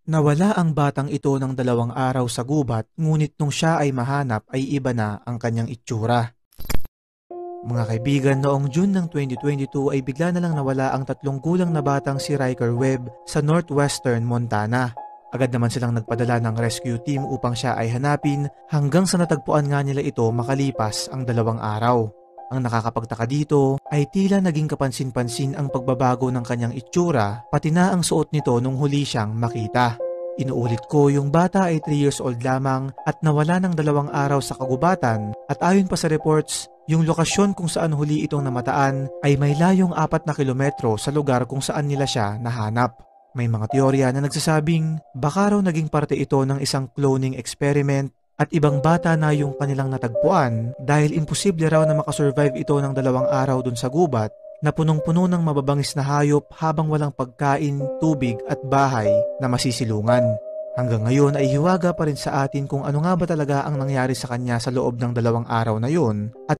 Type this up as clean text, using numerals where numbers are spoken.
Nawala ang batang ito ng 2 araw sa gubat, ngunit nung siya ay mahanap ay iba na ang kanyang itsura. Mga kaibigan, noong June ng 2022 ay bigla na lang nawala ang 3 gulang na batang si Ryker Webb sa northwestern Montana. Agad naman silang nagpadala ng rescue team upang siya ay hanapin hanggang sa natagpuan nga nila ito makalipas ang 2 araw. Ang nakakapagtaka dito ay tila naging kapansin-pansin ang pagbabago ng kanyang itsura, pati na ang suot nito nung huli siyang makita. Inuulit ko, yung bata ay 3 years old lamang at nawala ng 2 araw sa kagubatan, at ayon pa sa reports, yung lokasyon kung saan huli itong namataan ay may layong 4 na kilometro sa lugar kung saan nila siya nahanap. May mga teorya na nagsasabing baka raw naging parte ito ng isang cloning experiment at ibang bata na yung kanilang natagpuan dahil imposible raw na makasurvive ito ng 2 araw dun sa gubat na punong-puno ng mababangis na hayop habang walang pagkain, tubig at bahay na masisilungan. Hanggang ngayon ay hiwaga pa rin sa atin kung ano nga ba talaga ang nangyari sa kanya sa loob ng 2 araw na yun at